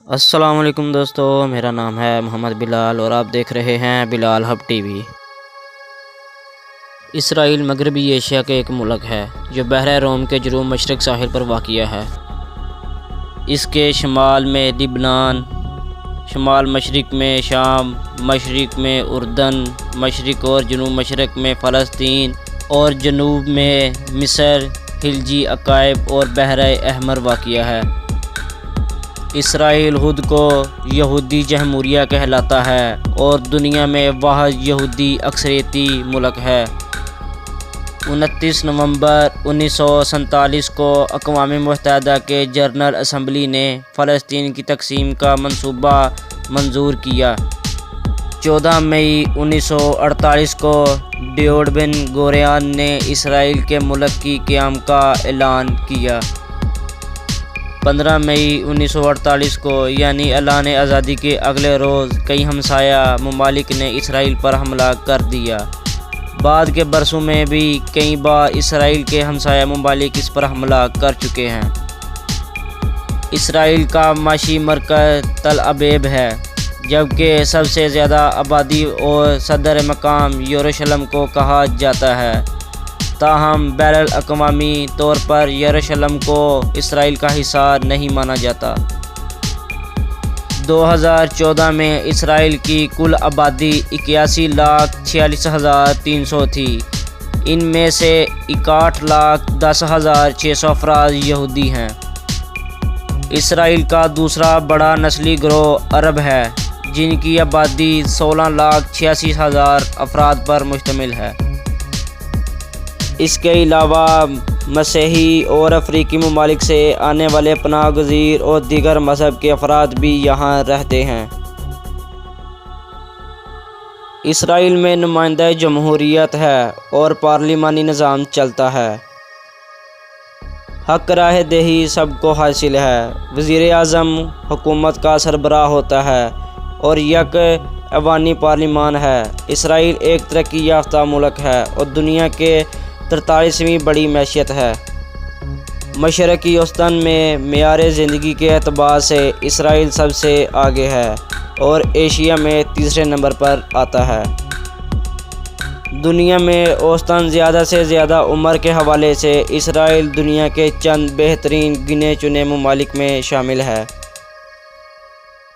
السلام علیکم دوستو، میرا نام ہے محمد بلال اور آپ دیکھ رہے ہیں بلال ہب ٹی وی۔ اسرائیل مغربی ایشیا کے ایک ملک ہے جو بحیرہ روم کے جنوب مشرق ساحل پر واقع ہے۔ اس کے شمال میں لبنان، شمال مشرق میں شام، مشرق میں اردن، مشرق اور جنوب مشرق میں فلسطین اور جنوب میں مصر، خلیج عقائب اور بحیرہ احمر واقع ہے۔ اسرائیل خود کو یہودی جمہوریہ کہلاتا ہے اور دنیا میں واحد یہودی اکثریتی ملک ہے۔ 29 نومبر 1947 کو اقوام متحدہ کے جنرل اسمبلی نے فلسطین کی تقسیم کا منصوبہ منظور کیا۔ 14 مئی 1948 کو ڈیوڈ بن گوریون نے اسرائیل کے ملک کی قیام کا اعلان کیا۔ 15 مئی 1948 کو یعنی اعلان آزادی کے اگلے روز کئی ہمسایہ ممالک نے اسرائیل پر حملہ کر دیا۔ بعد کے برسوں میں بھی کئی بار اسرائیل کے ہمسایہ ممالک اس پر حملہ کر چکے ہیں۔ اسرائیل کا معاشی مرکز تل ابیب ہے، جبکہ سب سے زیادہ آبادی اور صدر مقام یروشلم کو کہا جاتا ہے۔ تاہم بین الاقوامی طور پر یروشلم کو اسرائیل کا حصہ نہیں مانا جاتا۔ 2014 میں اسرائیل کی کل آبادی 81,46,300 تھی۔ ان میں سے 61,10,600 افراد یہودی ہیں۔ اسرائیل کا دوسرا بڑا نسلی گروہ عرب ہے، جن کی آبادی 16,86,000 افراد پر مشتمل ہے۔ اس کے علاوہ مسیحی اور افریقی ممالک سے آنے والے پناہ گزین اور دیگر مذہب کے افراد بھی یہاں رہتے ہیں۔ اسرائیل میں نمائندہ جمہوریت ہے اور پارلیمانی نظام چلتا ہے۔ حق راہ دہی سب کو حاصل ہے۔ وزیر اعظم حکومت کا سربراہ ہوتا ہے اور یک ایوانی پارلیمان ہے۔ اسرائیل ایک ترقی یافتہ ملک ہے اور دنیا کے 43ویں بڑی معیشت ہے۔ مشرقی وسطی میں معیار زندگی کے اعتبار سے اسرائیل سب سے آگے ہے اور ایشیا میں تیسرے نمبر پر آتا ہے۔ دنیا میں اوسطاً زیادہ سے زیادہ عمر کے حوالے سے اسرائیل دنیا کے چند بہترین گنے چنے ممالک میں شامل ہے۔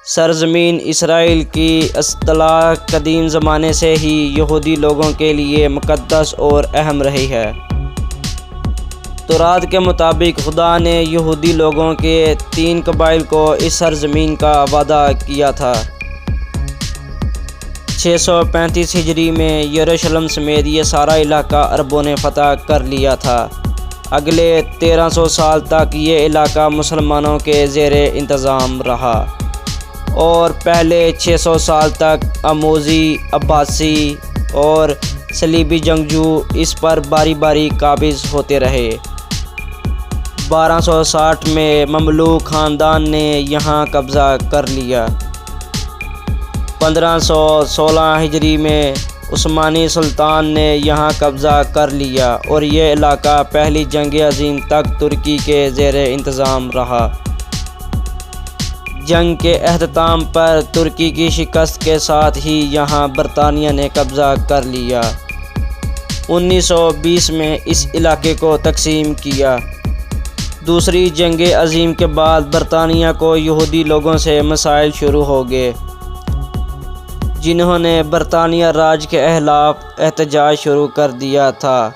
سرزمین اسرائیل کی اصطلاح قدیم زمانے سے ہی یہودی لوگوں کے لیے مقدس اور اہم رہی ہے۔ تورات کے مطابق خدا نے یہودی لوگوں کے 3 قبائل کو اس سرزمین کا وعدہ کیا تھا۔ 635 ہجری میں یروشلم سمیت یہ سارا علاقہ عربوں نے فتح کر لیا تھا۔ اگلے 1300 سال تک یہ علاقہ مسلمانوں کے زیر انتظام رہا اور پہلے 600 سال تک اموزی، عباسی اور صلیبی جنگجو اس پر باری باری قابض ہوتے رہے۔ 1260 میں مملوک خاندان نے یہاں قبضہ کر لیا۔ 1516 ہجری میں عثمانی سلطان نے یہاں قبضہ کر لیا اور یہ علاقہ پہلی جنگ عظیم تک ترکی کے زیر انتظام رہا۔ جنگ کے اختتام پر ترکی کی شکست کے ساتھ ہی یہاں برطانیہ نے قبضہ کر لیا۔ 1920 میں اس علاقے کو تقسیم کیا۔ دوسری جنگ عظیم کے بعد برطانیہ کو یہودی لوگوں سے مسائل شروع ہو گئے، جنہوں نے برطانیہ راج کے خلاف احتجاج شروع کر دیا تھا۔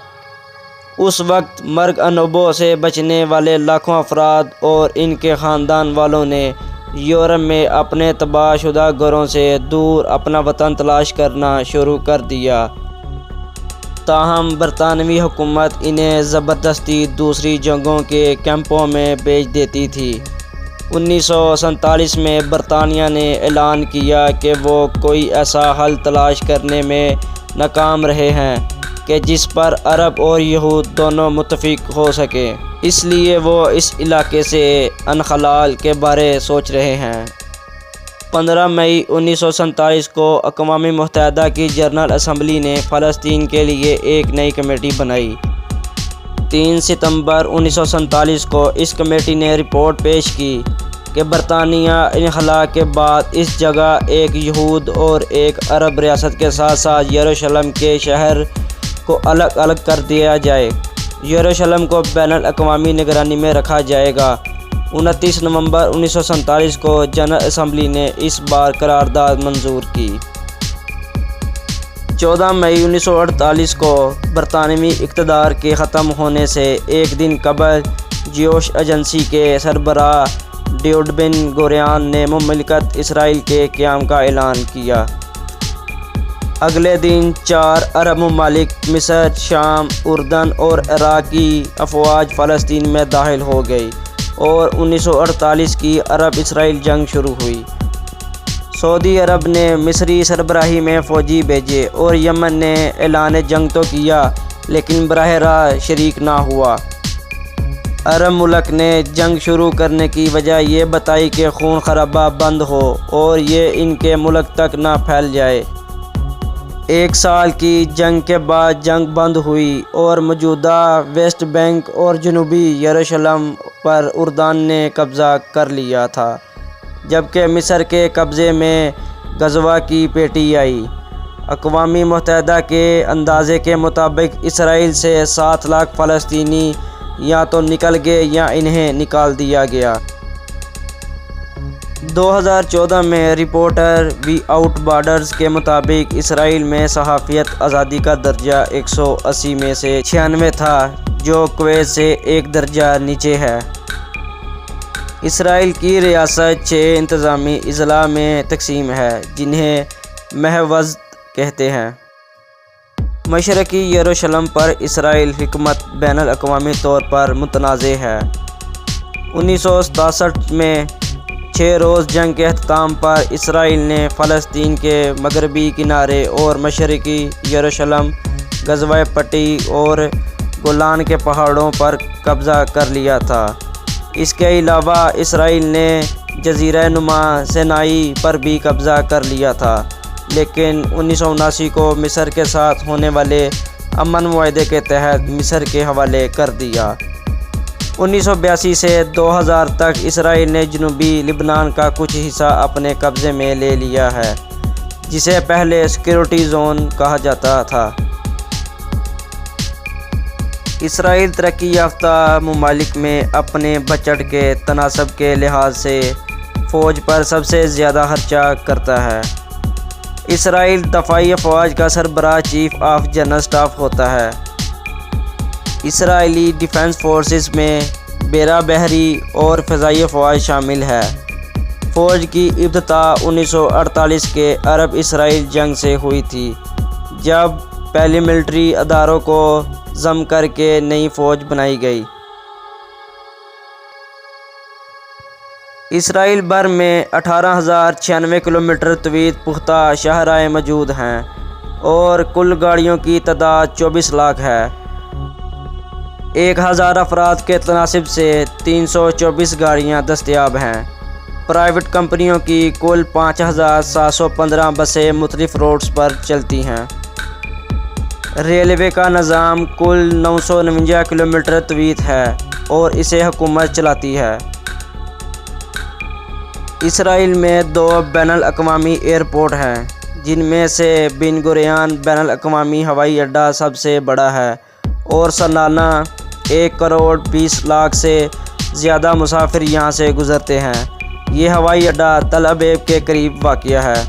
اس وقت مرگ انبوہ سے بچنے والے لاکھوں افراد اور ان کے خاندان والوں نے یورپ میں اپنے تباہ شدہ گھروں سے دور اپنا وطن تلاش کرنا شروع کر دیا۔ تاہم برطانوی حکومت انہیں زبردستی دوسری جنگوں کے کیمپوں میں بھیج دیتی تھی۔ 1947 میں برطانیہ نے اعلان کیا کہ وہ کوئی ایسا حل تلاش کرنے میں ناکام رہے ہیں کہ جس پر عرب اور یہود دونوں متفق ہو سکیں، اس لیے وہ اس علاقے سے انخلاء کے بارے سوچ رہے ہیں۔ 15 مئی 1947 کو اقوام متحدہ کی جنرل اسمبلی نے فلسطین کے لیے ایک نئی کمیٹی بنائی۔ 3 ستمبر 1947 کو اس کمیٹی نے رپورٹ پیش کی کہ برطانیہ انخلا کے بعد اس جگہ ایک یہود اور ایک عرب ریاست کے ساتھ ساتھ یروشلم کے شہر کو الگ الگ کر دیا جائے۔ یروشلم کو بین الاقوامی نگرانی میں رکھا جائے گا۔ 29 نومبر 1947 کو جنرل اسمبلی نے اس بار قرارداد منظور کی۔ 14 مئی 1948 کو برطانوی اقتدار کے ختم ہونے سے ایک دن قبل جیوش ایجنسی کے سربراہ ڈیوڈ بن گوریون نے مملکت اسرائیل کے قیام کا اعلان کیا۔ اگلے دن 4 عرب ممالک مصر، شام، اردن اور عراق کی افواج فلسطین میں داخل ہو گئی اور 1948 کی عرب اسرائیل جنگ شروع ہوئی۔ سعودی عرب نے مصری سربراہی میں فوجی بھیجے اور یمن نے اعلان جنگ تو کیا لیکن براہ راست شریک نہ ہوا۔ عرب ملک نے جنگ شروع کرنے کی وجہ یہ بتائی کہ خون خرابہ بند ہو اور یہ ان کے ملک تک نہ پھیل جائے۔ 1 سال کی جنگ کے بعد جنگ بند ہوئی اور موجودہ ویسٹ بینک اور جنوبی یروشلم پر اردن نے قبضہ کر لیا تھا، جبکہ مصر کے قبضے میں غزہ کی پیٹی آئی۔ اقوام متحدہ کے اندازے کے مطابق اسرائیل سے 7 لاکھ فلسطینی یا تو نکل گئے یا انہیں نکال دیا گیا۔ 2014 میں رپورٹر وی آؤٹ بارڈرز کے مطابق اسرائیل میں صحافیت آزادی کا درجہ 180 میں سے 96 تھا، جو کویت سے 1 درجہ نیچے ہے۔ اسرائیل کی ریاست 6 انتظامی اضلاع میں تقسیم ہے جنہیں محوظ کہتے ہیں۔ مشرقی یروشلم پر اسرائیل حکومت بین الاقوامی طور پر متنازع ہے۔ 1967 میں 6 روز جنگ کے اختتام پر اسرائیل نے فلسطین کے مغربی کنارے اور مشرقی یروشلم، غزہ پٹی اور گولان کے پہاڑوں پر قبضہ کر لیا تھا۔ اس کے علاوہ اسرائیل نے جزیرہ نما سینائی پر بھی قبضہ کر لیا تھا، لیکن 1979 کو مصر کے ساتھ ہونے والے امن معاہدے کے تحت مصر کے حوالے کر دیا۔ 1982 سے 2000 تک اسرائیل نے جنوبی لبنان کا کچھ حصہ اپنے قبضے میں لے لیا ہے، جسے پہلے سیکورٹی زون کہا جاتا تھا۔ اسرائیل ترقی یافتہ ممالک میں اپنے بجٹ کے تناسب کے لحاظ سے فوج پر سب سے زیادہ خرچہ کرتا ہے۔ اسرائیل دفاعی افواج کا سربراہ چیف آف جنرل اسٹاف ہوتا ہے۔ اسرائیلی ڈیفنس فورسز میں بیرا بحری اور فضائی افواج شامل ہے۔ فوج کی ابتدا 1948 کے عرب اسرائیل جنگ سے ہوئی تھی، جب پہلے ملٹری اداروں کو ضم کر کے نئی فوج بنائی گئی۔ اسرائیل بھر میں 18,096 کلومیٹر طویل پختہ شاہراہیں موجود ہیں اور کل گاڑیوں کی تعداد 24 لاکھ ہے۔ 1000 افراد کے تناسب سے 324 گاڑیاں دستیاب ہیں۔ پرائیویٹ کمپنیوں کی کل 5715 بسیں مختلف روٹس پر چلتی ہیں۔ ریلوے کا نظام کل 949 کلومیٹر طویل ہے اور اسے حکومت چلاتی ہے۔ اسرائیل میں 2 بین الاقوامی ایئرپورٹ ہیں، جن میں سے بن گوریون بین الاقوامی ہوائی اڈہ سب سے بڑا ہے اور سالانہ 1 کروڑ 20 لاکھ سے زیادہ مسافر یہاں سے گزرتے ہیں۔ یہ ہوائی اڈہ تل ابیب کے قریب واقع ہے۔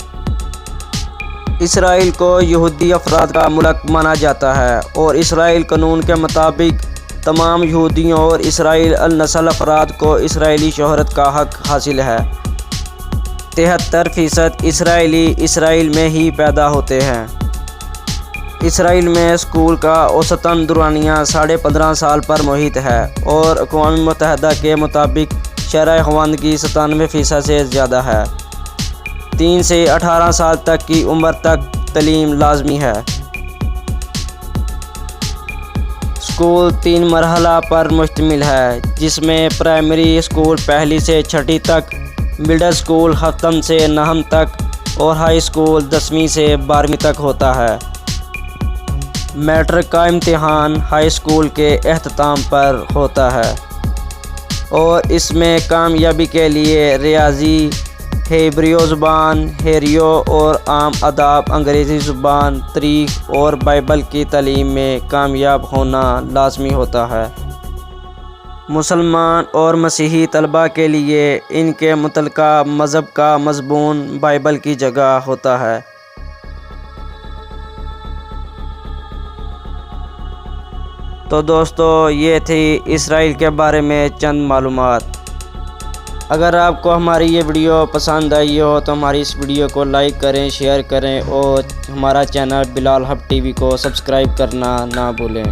اسرائیل کو یہودی افراد کا ملک مانا جاتا ہے اور اسرائیل قانون کے مطابق تمام یہودیوں اور اسرائیل النسل افراد کو اسرائیلی شہرت کا حق حاصل ہے۔ 73% اسرائیلی اسرائیل میں ہی پیدا ہوتے ہیں۔ اسرائیل میں اسکول کا اوسطاً دورانیہ 15.5 سال پر محیط ہے اور اقوام متحدہ کے مطابق شرح خواندگی 97% سے زیادہ ہے۔ 3 سے 18 سال تک کی عمر تک تعلیم لازمی ہے۔ اسکول 3 مرحلہ پر مشتمل ہے، جس میں پرائمری اسکول 1 سے 6 تک، مڈل اسکول 7 سے 9 تک اور ہائی اسکول 10 سے 12 تک ہوتا ہے۔ میٹرک کا امتحان ہائی اسکول کے اختتام پر ہوتا ہے۔ اور اس میں کامیابی کے لیے ریاضی، ہیبریو زبان، ہیریو اور عام آداب، انگریزی زبان، تاریخ اور بائبل کی تعلیم میں کامیاب ہونا لازمی ہوتا ہے۔ مسلمان اور مسیحی طلباء کے لیے ان کے متعلقہ مذہب کا مضمون بائبل کی جگہ ہوتا ہے۔ تو دوستو، یہ تھی اسرائیل کے بارے میں چند معلومات۔ اگر آپ کو ہماری یہ ویڈیو پسند آئی ہو تو ہماری اس ویڈیو کو لائک کریں، شیئر کریں اور ہمارا چینل بلال ہب ٹی وی کو سبسکرائب کرنا نہ بھولیں۔